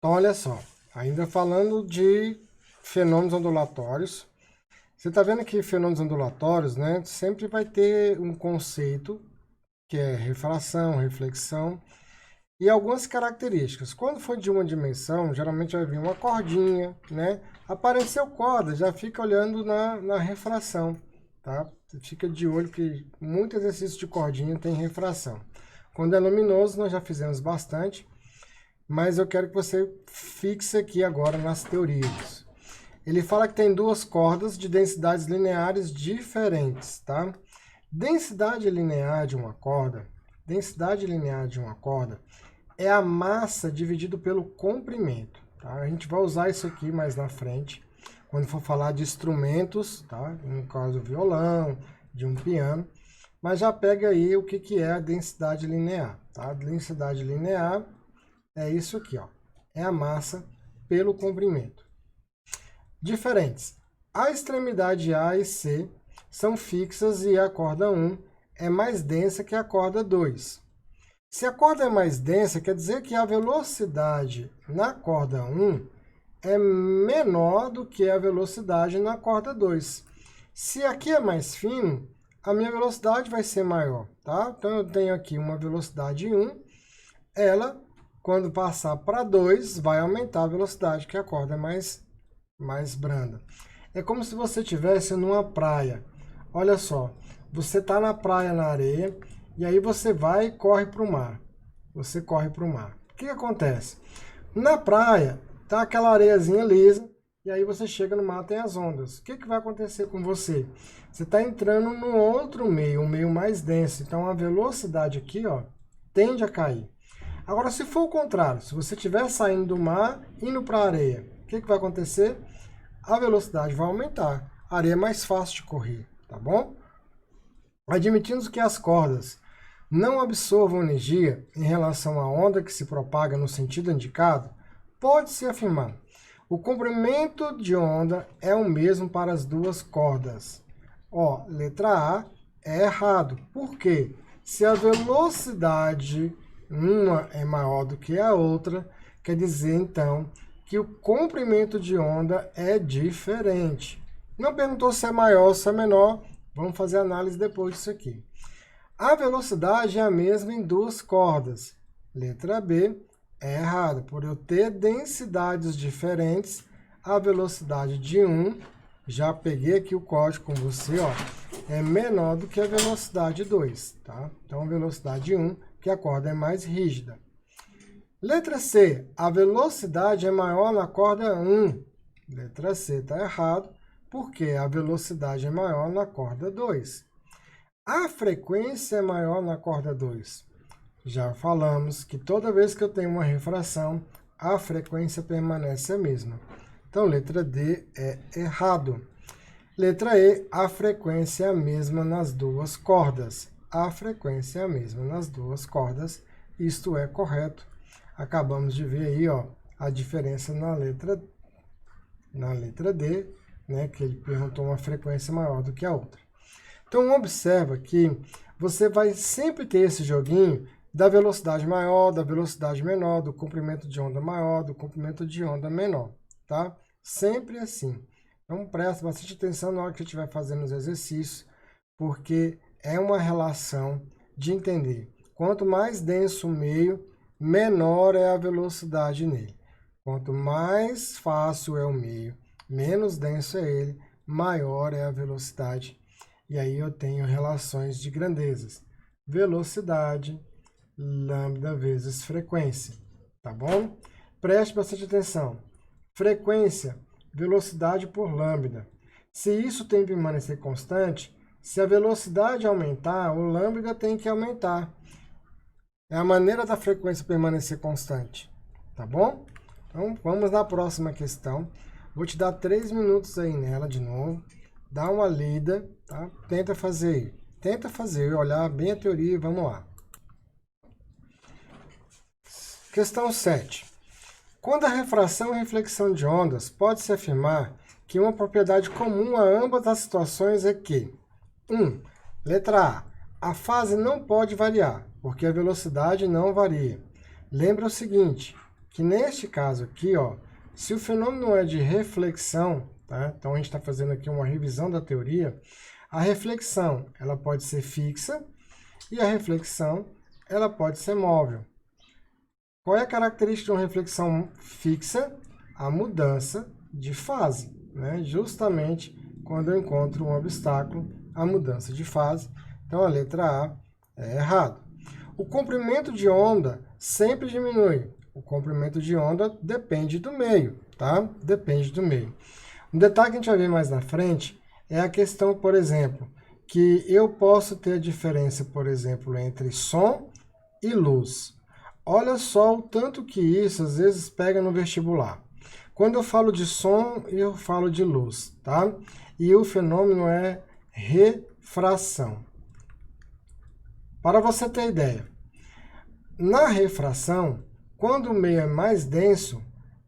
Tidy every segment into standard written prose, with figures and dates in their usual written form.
Então, olha só, ainda falando de fenômenos ondulatórios, você está vendo que fenômenos ondulatórios, né, sempre vai ter um conceito que é refração, reflexão e algumas características. Quando for de uma dimensão, geralmente vai vir uma cordinha, né? Apareceu corda, já fica olhando na refração, tá? Fica de olho que muito exercício de cordinha tem refração. Quando é luminoso, nós já fizemos bastante, mas eu quero que você fixe aqui agora nas teorias. Ele fala que tem duas cordas de densidades lineares diferentes, tá? Densidade linear de uma corda é a massa dividido pelo comprimento, tá? A gente vai usar isso aqui mais na frente, quando for falar de instrumentos, tá? No caso do violão, de um piano, mas já pega aí o que é a densidade linear, tá? A densidade linear é isso aqui, ó. É a massa pelo comprimento. Diferentes. A extremidade A e C são fixas e a corda 1 é mais densa que a corda 2. Se a corda é mais densa, quer dizer que a velocidade na corda 1 é menor do que a velocidade na corda 2. Se aqui é mais fino, a minha velocidade vai ser maior, tá? Então, eu tenho aqui uma velocidade 1, ela, quando passar para 2, vai aumentar a velocidade, que a corda é mais branda. É como se você estivesse numa praia. Olha só, você está na praia, na areia, e aí você vai e corre para o mar. Você corre para o mar. O que acontece? Na praia, tá aquela areiazinha lisa, e aí você chega no mar, tem as ondas. O que vai acontecer com você? Você está entrando num outro meio, um meio mais denso. Então, a velocidade aqui, ó, tende a cair. Agora, se for o contrário, se você estiver saindo do mar, indo para a areia, o que vai acontecer? A velocidade vai aumentar. A areia é mais fácil de correr, tá bom? Admitindo que as cordas não absorvam energia em relação à onda que se propaga no sentido indicado, pode-se afirmar: o comprimento de onda é o mesmo para as duas cordas. Ó, letra A é errado. Por quê? Se a velocidade uma é maior do que a outra, quer dizer então que o comprimento de onda é diferente. Não perguntou se é maior ou se é menor, vamos fazer análise depois disso aqui. A velocidade é a mesma em duas cordas. Letra B é errado. Por eu ter densidades diferentes, a velocidade de um, já peguei aqui o código com você, ó, é menor do que a velocidade 2, tá? Então, a velocidade 1, que a corda é mais rígida. Letra C, a velocidade é maior na corda 1. Letra C está errado, porque a velocidade é maior na corda 2. A frequência é maior na corda 2. Já falamos que toda vez que eu tenho uma refração, a frequência permanece a mesma. Então, letra D é errado. Letra E, a frequência é a mesma nas duas cordas. A frequência é a mesma nas duas cordas. Isto é correto. Acabamos de ver aí, ó, a diferença na letra D, né, que ele perguntou uma frequência maior do que a outra. Então, observa que você vai sempre ter esse joguinho da velocidade maior, da velocidade menor, do comprimento de onda maior, do comprimento de onda menor, tá? Sempre assim. Então, presta bastante atenção na hora que você estiver fazendo os exercícios, porque é uma relação de entender. Quanto mais denso o meio, menor é a velocidade nele. Quanto mais fácil é o meio, menos denso é ele, maior é a velocidade. E aí eu tenho relações de grandezas. Velocidade, lambda vezes frequência, tá bom? Preste bastante atenção. Frequência, velocidade por lambda. Se isso tem que permanecer constante, se a velocidade aumentar, o lambda tem que aumentar. É a maneira da frequência permanecer constante, tá bom? Então, vamos na próxima questão. Vou te dar 3 minutos aí nela de novo. Dá uma lida, tá? Tenta fazer, olhar bem a teoria e vamos lá. Questão 7. Quando a refração e reflexão de ondas, pode-se afirmar que uma propriedade comum a ambas as situações é que 1. Letra A fase não pode variar, porque a velocidade não varia. Lembra o seguinte, que neste caso aqui, ó, se o fenômeno é de reflexão, tá? Então a gente está fazendo aqui uma revisão da teoria, a reflexão ela pode ser fixa e a reflexão ela pode ser móvel. Qual é a característica de uma reflexão fixa? A mudança de fase, né? Justamente quando eu encontro um obstáculo, a mudança de fase. Então a letra A é errado. O comprimento de onda sempre diminui. O comprimento de onda depende do meio, tá? Depende do meio. Um detalhe que a gente vai ver mais na frente é a questão, por exemplo, que eu posso ter a diferença, por exemplo, entre som e luz. Olha só o tanto que isso às vezes pega no vestibular. Quando eu falo de som, eu falo de luz, tá? E o fenômeno é refração. Para você ter ideia, na refração, quando o meio é mais denso,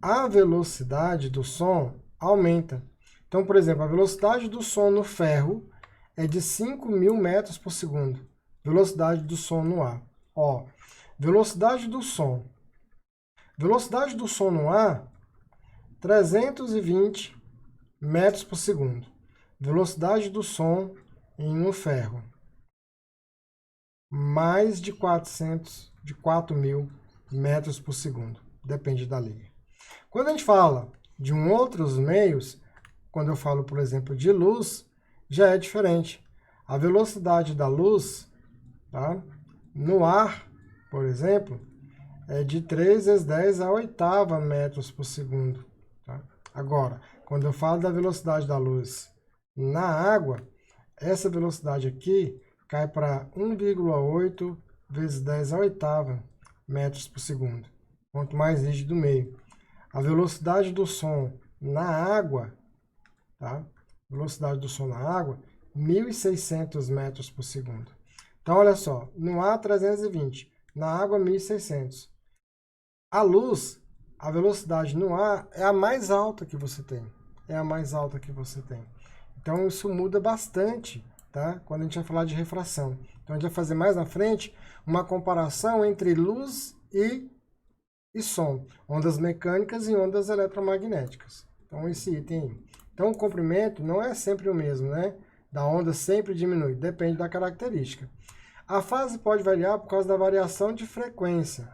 a velocidade do som aumenta. Então, por exemplo, a velocidade do som no ferro é de 5.000 metros por segundo. Velocidade do som no ar. Ó, velocidade do som. Velocidade do som no ar, 320 metros por segundo. Velocidade do som no ferro, mais de 4.000 metros por segundo. Depende da liga. Quando a gente fala de outros meios, quando eu falo, por exemplo, de luz, já é diferente. A velocidade da luz, tá? No ar, por exemplo, é de 3 vezes 10 a oitava metros por segundo. Tá? Agora, quando eu falo da velocidade da luz na água, essa velocidade aqui cai para 1,8 vezes 10 a oitava metros por segundo. Quanto mais rígido o meio. A velocidade do som na água, tá? Velocidade do som na água, 1.600 metros por segundo. Então, olha só, no ar 320, na água 1.600. A luz, a velocidade no ar é a mais alta que você tem. É a mais alta que você tem. Então, isso muda bastante, tá? Quando a gente vai falar de refração. Então, a gente vai fazer mais na frente uma comparação entre luz e som. Ondas mecânicas e ondas eletromagnéticas. Então, esse item aí. Então, o comprimento não é sempre o mesmo, né? Da onda sempre diminui, depende da característica. A fase pode variar por causa da variação de frequência.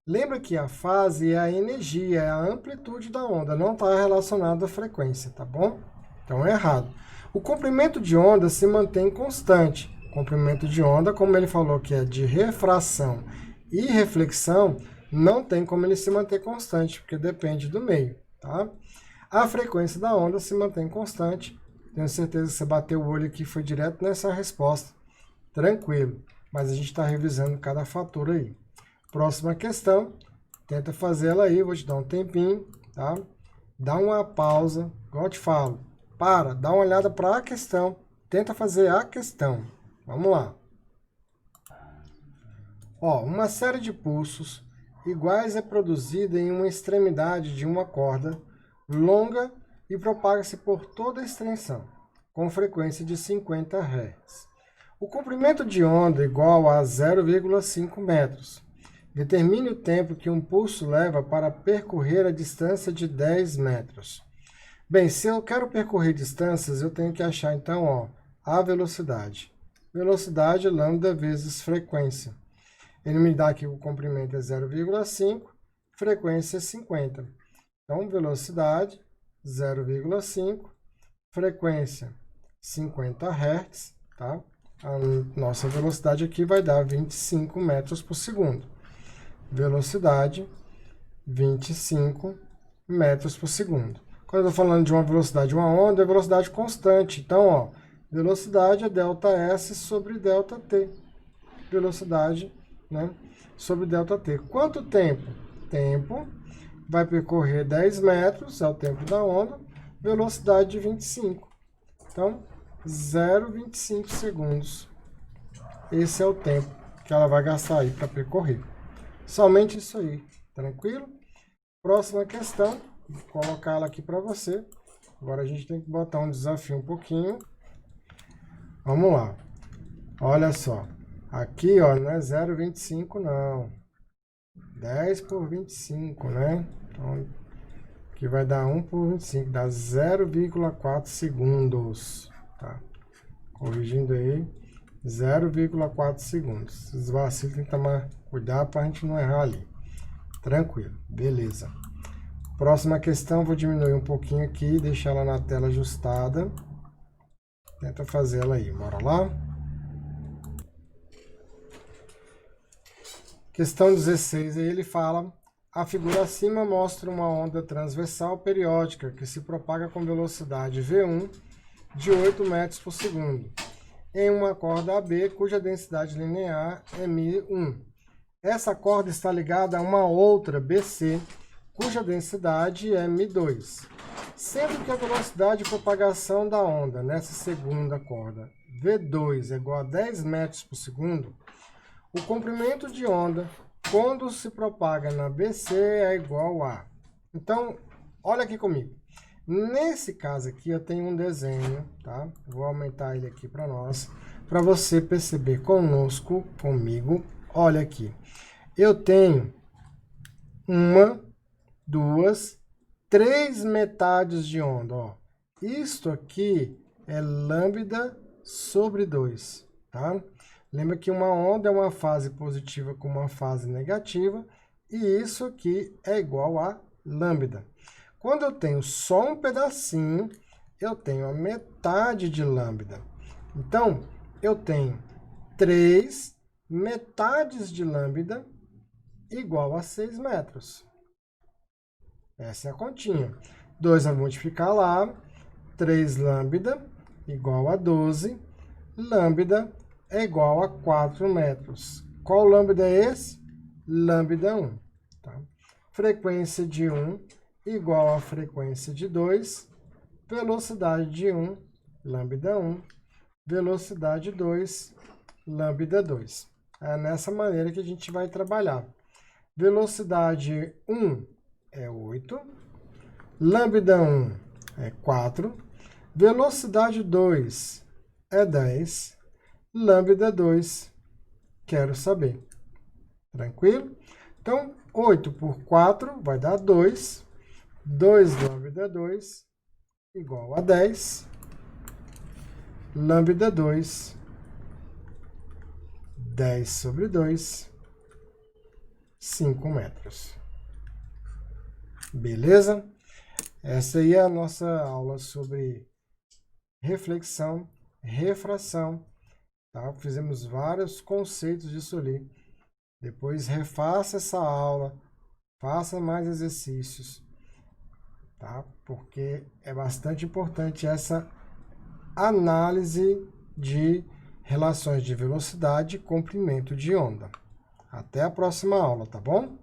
Lembra que a fase é a energia, é a amplitude da onda, não está relacionado à frequência, tá bom? Então é errado. O comprimento de onda se mantém constante. Comprimento de onda, como ele falou que é de refração e reflexão, não tem como ele se manter constante, porque depende do meio, tá? A frequência da onda se mantém constante. Tenho certeza que você bateu o olho aqui e foi direto nessa resposta. Tranquilo, mas a gente está revisando cada fator aí. Próxima questão, tenta fazer ela aí, vou te dar um tempinho, tá? Dá uma pausa, igual eu te falo. Para, dá uma olhada para a questão, tenta fazer a questão. Vamos lá. Ó, uma série de pulsos iguais é produzida em uma extremidade de uma corda longa e propaga-se por toda a extensão, com frequência de 50 Hz. O comprimento de onda é igual a 0,5 metros. Determine o tempo que um pulso leva para percorrer a distância de 10 metros. Bem, se eu quero percorrer distâncias, eu tenho que achar, então, ó, a velocidade. Velocidade lambda vezes frequência. Ele me dá que o comprimento é 0,5, frequência é 50. Então, velocidade, 0,5, frequência, 50 Hz, tá? A nossa velocidade aqui vai dar 25 metros por segundo. Velocidade, 25 metros por segundo. Quando eu estou falando de uma velocidade de uma onda, é velocidade constante. Então, ó, velocidade é ΔS sobre ΔT. Velocidade, né, sobre ΔT. Quanto tempo? Tempo vai percorrer 10 metros, é o tempo da onda, velocidade de 25. Então, 0,25 segundos. Esse é o tempo que ela vai gastar aí para percorrer. Somente isso aí, tranquilo? Próxima questão, vou colocar ela aqui para você. Agora a gente tem que botar um desafio um pouquinho. Vamos lá. Olha só. Aqui, ó, não é 0,25 não. 10 por 25, né? Então, aqui vai dar 1 por 25, dá 0,4 segundos, tá? Corrigindo aí, 0,4 segundos. Esses vacilos tem que tomar cuidado para a gente não errar ali. Tranquilo, beleza. Próxima questão, vou diminuir um pouquinho aqui, deixar ela na tela ajustada. Tenta fazer ela aí, bora lá? Questão 16, aí ele fala: a figura acima mostra uma onda transversal periódica que se propaga com velocidade V1 de 8 metros por segundo, em uma corda AB cuja densidade linear é μ1. Essa corda está ligada a uma outra BC, cuja densidade é μ2, sendo que a velocidade de propagação da onda nessa segunda corda, V2, é igual a 10 metros por segundo, o comprimento de onda, quando se propaga na BC, é igual a... Então, olha aqui comigo. Nesse caso aqui, eu tenho um desenho, tá? Vou aumentar ele aqui para nós, para você perceber comigo. Olha aqui. Eu tenho 1, 2, 3 metades de onda, ó. Isto aqui é lambda sobre 2, tá? Lembra que uma onda é uma fase positiva com uma fase negativa, e isso aqui é igual a lambda. Quando eu tenho só um pedacinho, eu tenho a metade de lambda. Então, eu tenho 3 metades de lambda igual a 6 metros. Essa é a continha. 2 vai multiplicar lá, 3 lambda igual a 12, lambda é igual a 4 metros. Qual lambda é esse? Lambda 1. Tá? Frequência de 1 igual a frequência de 2, velocidade de 1, lambda 1, velocidade 2, lambda 2. É nessa maneira que a gente vai trabalhar. Velocidade 1 é 8, lambda 1 é 4, velocidade 2 é 10, lambda 2, quero saber. Tranquilo? Então, 8 por 4 vai dar 2. 2 lambda 2 igual a 10. Lambda 2, 10 sobre 2, 5 metros. Beleza? Essa aí é a nossa aula sobre reflexão, refração. Tá? Fizemos vários conceitos disso ali. Depois refaça essa aula, faça mais exercícios, tá? Porque é bastante importante essa análise de relações de velocidade e comprimento de onda. Até a próxima aula, tá bom?